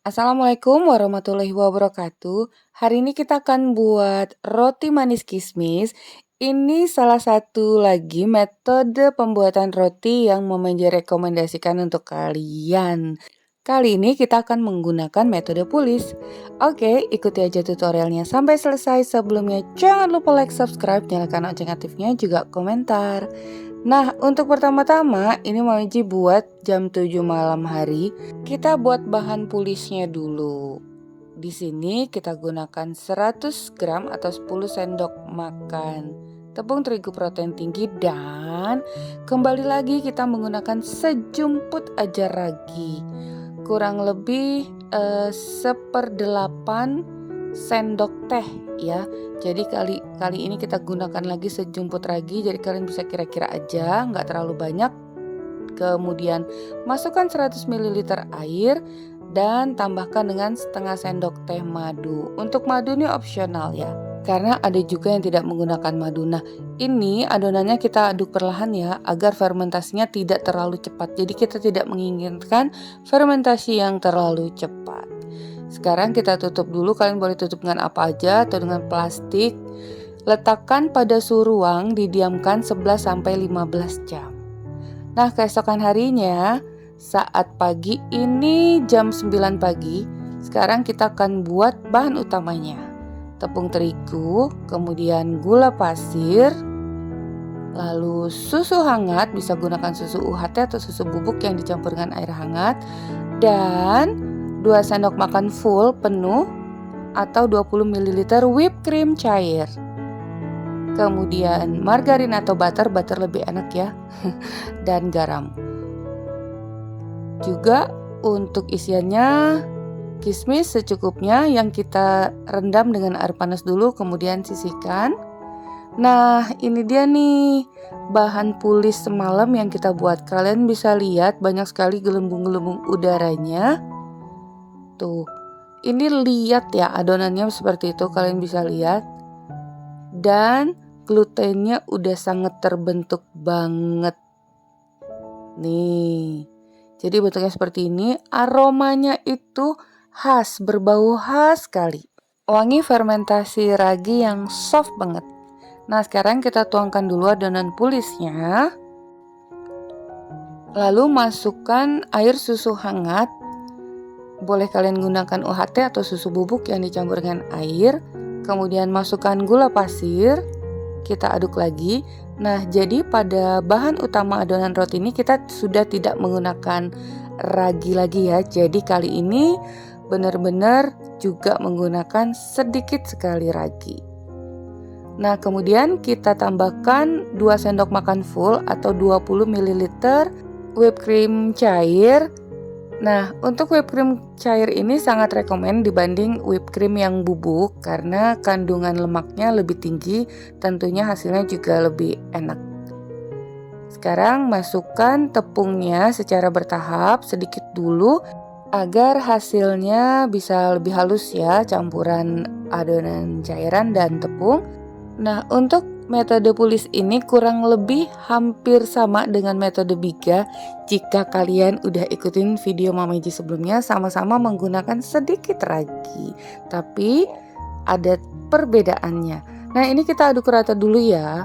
Assalamualaikum warahmatullahi wabarakatuh. Hari ini kita akan buat roti manis kismis. Ini salah satu lagi metode pembuatan roti yang mau direkomendasikan untuk kalian. Kali ini kita akan menggunakan metode pulis. Oke, ikuti aja tutorialnya sampai selesai. Sebelumnya jangan lupa like, subscribe, nyalakan lonceng aktifnya, juga komentar. Nah, untuk pertama-tama ini Mamaji buat jam 7 malam hari. Kita buat bahan pulisnya dulu. Di sini kita gunakan 100 gram atau 10 sendok makan tepung terigu protein tinggi, dan kembali lagi kita menggunakan sejumput aja ragi. Kurang lebih 1/8 sendok teh ya. Jadi kali ini kita gunakan lagi sejumput ragi, jadi kalian bisa kira-kira aja, nggak terlalu banyak. Kemudian masukkan 100 ml air dan tambahkan dengan setengah sendok teh madu. Untuk madu ini opsional ya, karena ada juga yang tidak menggunakan madu. Nah, ini adonannya kita aduk perlahan ya, agar fermentasinya tidak terlalu cepat. Jadi kita tidak menginginkan fermentasi yang terlalu cepat. Sekarang kita tutup dulu, kalian boleh tutup dengan apa aja atau dengan plastik. Letakkan pada suhu ruang, didiamkan 11-15 jam. Nah, keesokan harinya saat pagi ini jam 9 pagi, sekarang kita akan buat bahan utamanya. Tepung terigu, kemudian gula pasir, lalu susu hangat, bisa gunakan susu UHT atau susu bubuk yang dicampur dengan air hangat, dan 2 sendok makan full penuh atau 20 ml whipped cream cair. Kemudian margarin atau butter lebih enak ya. Dan garam. Juga untuk isiannya kismis secukupnya yang kita rendam dengan air panas dulu, kemudian sisihkan. Nah, ini dia nih bahan pulis semalam yang kita buat. Kalian bisa lihat banyak sekali gelembung-gelembung udaranya. Tuh, ini lihat ya adonannya seperti itu, kalian bisa lihat. Dan glutennya udah sangat terbentuk banget. Nih, jadi bentuknya seperti ini. Aromanya itu khas, berbau khas sekali. Wangi fermentasi ragi yang soft banget. Nah, sekarang kita tuangkan dulu adonan pulisnya. Lalu masukkan air susu hangat. Boleh kalian gunakan UHT atau susu bubuk yang dicampur dengan air. Kemudian masukkan gula pasir. Kita aduk lagi. Nah, jadi pada bahan utama adonan roti ini kita sudah tidak menggunakan ragi lagi ya. Jadi kali ini benar-benar juga menggunakan sedikit sekali ragi. Nah, kemudian kita tambahkan 2 sendok makan full atau 20 ml whipped cream cair. Nah, untuk whipped cream cair ini sangat rekomen dibanding whipped cream yang bubuk karena kandungan lemaknya lebih tinggi, tentunya hasilnya juga lebih enak. Sekarang masukkan tepungnya secara bertahap, sedikit dulu agar hasilnya bisa lebih halus ya, campuran adonan cairan dan tepung. Nah, untuk metode pulis ini kurang lebih hampir sama dengan metode biga. Jika kalian udah ikutin video Mamaji sebelumnya, sama-sama menggunakan sedikit ragi, tapi ada perbedaannya. Nah, ini kita aduk rata dulu ya.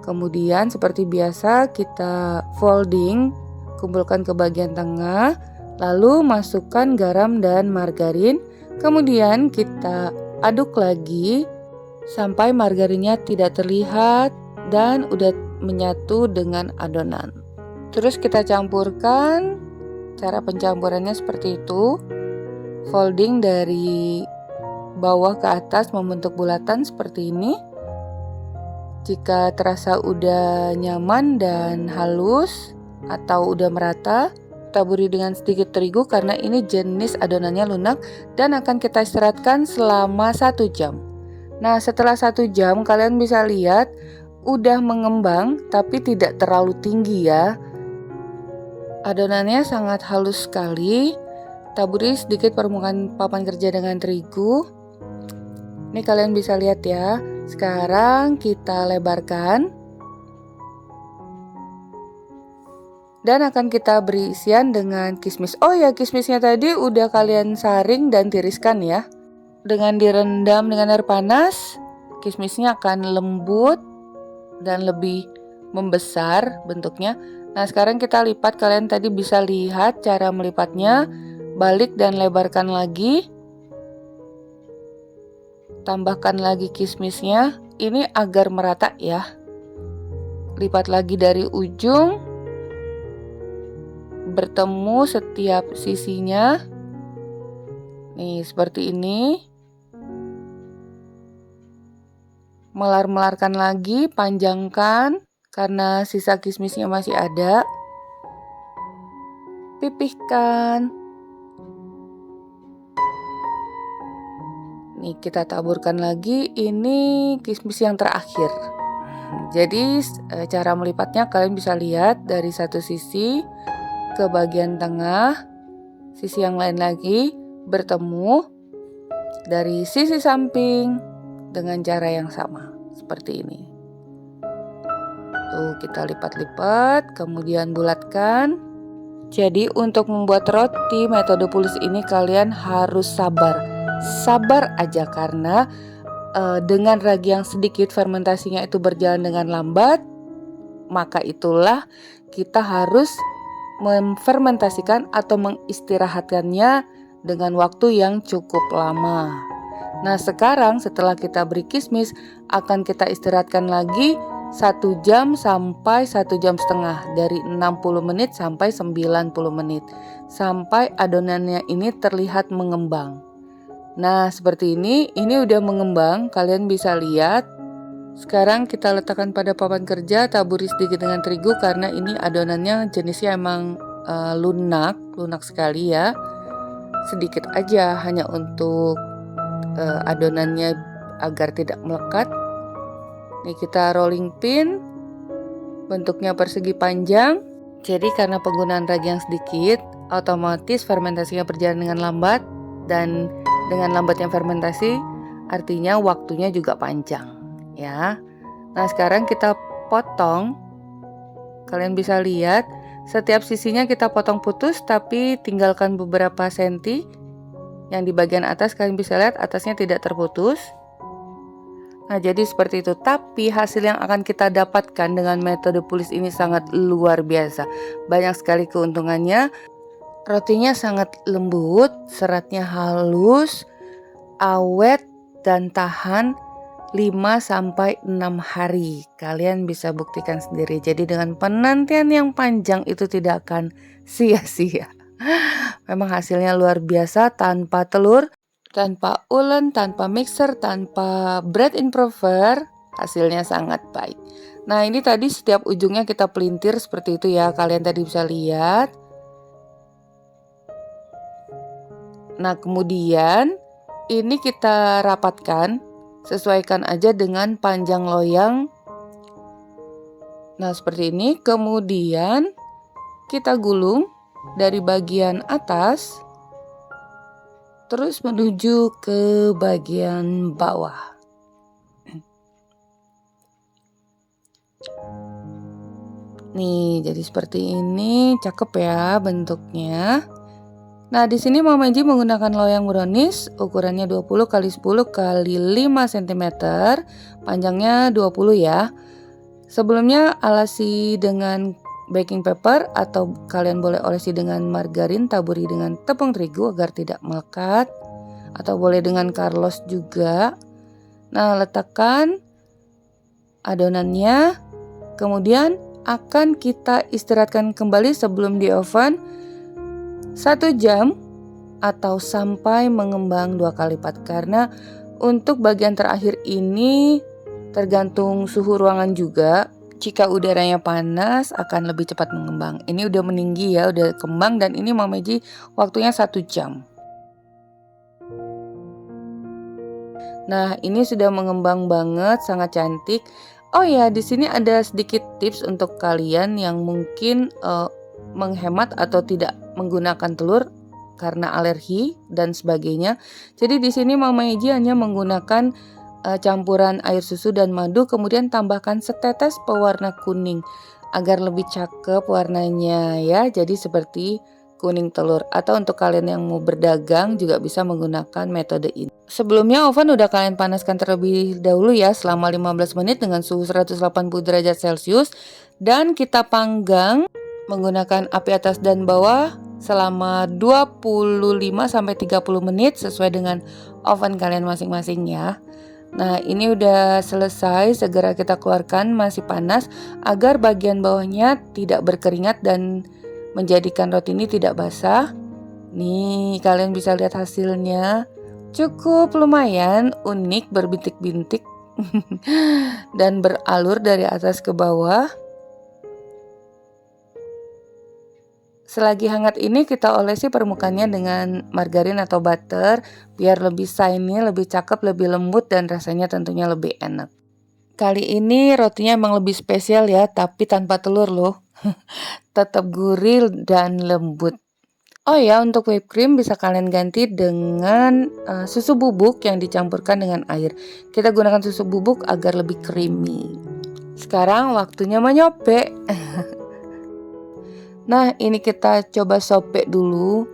Kemudian seperti biasa kita folding, kumpulkan ke bagian tengah, lalu masukkan garam dan margarin. Kemudian kita aduk lagi sampai margarinnya tidak terlihat dan udah menyatu dengan adonan. Terus kita campurkan. Cara pencampurannya seperti itu. Folding dari bawah ke atas membentuk bulatan seperti ini. Jika terasa udah nyaman dan halus atau udah merata, taburi dengan sedikit terigu karena ini jenis adonannya lunak dan akan kita istirahatkan selama 1 jam. Nah, setelah 1 jam kalian bisa lihat udah mengembang tapi tidak terlalu tinggi ya. Adonannya sangat halus sekali. Taburi sedikit permukaan papan kerja dengan terigu. Ini kalian bisa lihat ya. Sekarang kita lebarkan. Dan akan kita beri isian dengan kismis. Oh ya, kismisnya tadi udah kalian saring dan tiriskan ya. Dengan direndam dengan air panas, kismisnya akan lembut dan lebih membesar bentuknya. Nah, sekarang kita lipat. Kalian tadi bisa lihat cara melipatnya. Balik dan lebarkan lagi. Tambahkan lagi kismisnya. Ini agar merata ya. Lipat lagi dari ujung. Bertemu setiap sisinya. Nih, seperti ini. Melar-melarkan lagi, panjangkan karena sisa kismisnya masih ada. Pipihkan. Nih, kita taburkan lagi. Ini kismis yang terakhir. Jadi cara melipatnya kalian bisa lihat dari satu sisi ke bagian tengah, sisi yang lain lagi bertemu dari sisi samping dengan cara yang sama seperti ini. Tuh, kita lipat-lipat, kemudian bulatkan. Jadi untuk membuat roti metode Pulis ini kalian harus sabar. Sabar aja karena dengan ragi yang sedikit fermentasinya itu berjalan dengan lambat, maka itulah kita harus memfermentasikan atau mengistirahatkannya dengan waktu yang cukup lama. Nah, sekarang setelah kita beri kismis, akan kita istirahatkan lagi 1 jam sampai 1 jam setengah, dari 60 menit sampai 90 menit, sampai adonannya ini terlihat mengembang. Nah, seperti ini udah mengembang, kalian bisa lihat. Sekarang kita letakkan pada papan kerja, taburi sedikit dengan terigu karena ini adonannya jenisnya emang lunak sekali ya. Sedikit aja, hanya untuk adonannya agar tidak melekat. Nih, kita rolling pin, bentuknya persegi panjang. Jadi karena penggunaan ragi yang sedikit, otomatis fermentasinya berjalan dengan lambat, dan dengan lambatnya fermentasi artinya waktunya juga panjang ya. Nah, sekarang kita potong. Kalian bisa lihat setiap sisinya kita potong putus, tapi tinggalkan beberapa senti. Yang di bagian atas kalian bisa lihat atasnya tidak terputus. Nah, jadi seperti itu. Tapi hasil yang akan kita dapatkan dengan metode Pulis ini sangat luar biasa. Banyak sekali keuntungannya. Rotinya sangat lembut, seratnya halus, awet dan tahan 5-6 hari. Kalian bisa buktikan sendiri. Jadi dengan penantian yang panjang itu tidak akan sia-sia. Memang hasilnya luar biasa, tanpa telur, tanpa ulen, tanpa mixer, tanpa bread improver, hasilnya sangat baik. Nah, ini tadi setiap ujungnya kita pelintir seperti itu ya, kalian tadi bisa lihat. Nah, kemudian ini kita rapatkan, sesuaikan aja dengan panjang loyang. Nah, seperti ini. Kemudian kita gulung dari bagian atas terus menuju ke bagian bawah. Nih, jadi seperti ini, cakep ya bentuknya. Nah, di sini Mama Eji menggunakan loyang brownies, ukurannya 20 x 10 x 5 cm, panjangnya 20 ya. Sebelumnya alasi dengan baking paper atau kalian boleh olesi dengan margarin, taburi dengan tepung terigu agar tidak melekat, atau boleh dengan Carlos juga. Nah, letakkan adonannya, kemudian akan kita istirahatkan kembali sebelum di oven 1 jam atau sampai mengembang 2 kali lipat, karena untuk bagian terakhir ini tergantung suhu ruangan juga. Jika udaranya panas akan lebih cepat mengembang. Ini udah meninggi ya, udah kembang, dan ini Mama Eji waktunya 1 jam. Nah, ini sudah mengembang banget, sangat cantik. Oh ya, di sini ada sedikit tips untuk kalian yang mungkin menghemat atau tidak menggunakan telur karena alergi dan sebagainya. Jadi di sini Mama Eji hanya menggunakan campuran air susu dan madu, kemudian tambahkan setetes pewarna kuning. agar lebih cakep warnanya ya. Jadi seperti kuning telur, atau untuk kalian yang mau berdagang juga bisa menggunakan metode ini. Sebelumnya oven udah kalian panaskan terlebih dahulu ya selama 15 menit dengan suhu 180 derajat Celcius, dan kita panggang menggunakan api atas dan bawah selama 25-30 menit sesuai dengan oven kalian masing-masing ya. Nah, ini udah selesai, segera kita keluarkan, masih panas agar bagian bawahnya tidak berkeringat dan menjadikan roti ini tidak basah. Nih, kalian bisa lihat hasilnya. Cukup lumayan, unik, berbintik-bintik dan beralur dari atas ke bawah. Selagi hangat ini kita olesi permukaannya dengan margarin atau butter biar lebih shiny, lebih cakep, lebih lembut dan rasanya tentunya lebih enak. Kali ini rotinya emang lebih spesial ya, tapi tanpa telur loh. Tetap gurih dan lembut. Oh ya, untuk whipped cream bisa kalian ganti dengan susu bubuk yang dicampurkan dengan air. Kita gunakan susu bubuk agar lebih creamy. Sekarang waktunya menyopek. Nah, ini kita coba sopek dulu.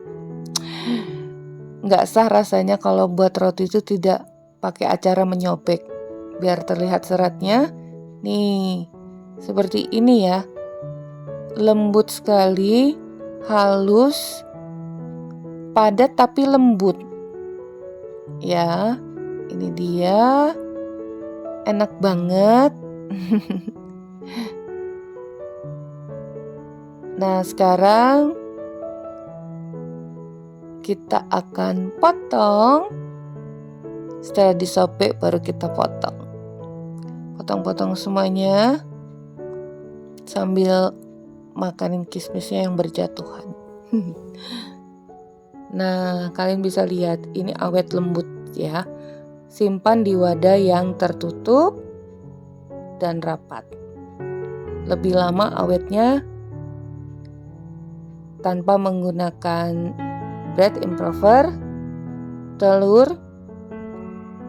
Nggak sah rasanya kalau buat roti itu tidak pakai acara menyopek. Biar terlihat seratnya. Nih, seperti ini ya. Lembut sekali, halus, padat tapi lembut. Ya, ini dia. Enak banget. Nah, sekarang kita akan potong. Setelah disopek baru kita potong. Potong-potong semuanya sambil makanin kismisnya yang berjatuhan. Nah, kalian bisa lihat ini awet lembut ya. Simpan di wadah yang tertutup dan rapat. Lebih lama awetnya tanpa menggunakan bread improver, telur,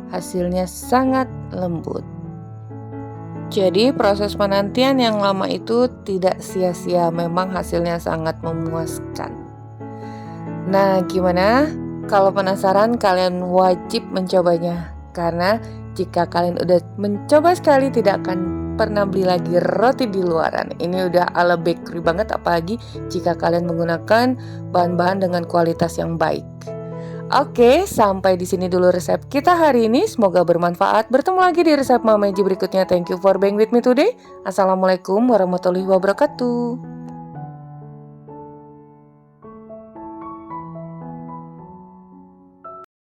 hasilnya sangat lembut. Jadi proses penantian yang lama itu tidak sia-sia, memang hasilnya sangat memuaskan. Nah, gimana? Kalau penasaran kalian wajib mencobanya. Karena jika kalian udah mencoba sekali tidak akan pernah beli lagi roti di luaran. Ini udah ala bakery banget, apalagi jika kalian menggunakan bahan-bahan dengan kualitas yang baik. Oke, sampai di sini dulu resep kita hari ini. Semoga bermanfaat. Bertemu lagi di resep Mama Eji berikutnya. Thank you for being with me today. Assalamualaikum warahmatullahi wabarakatuh.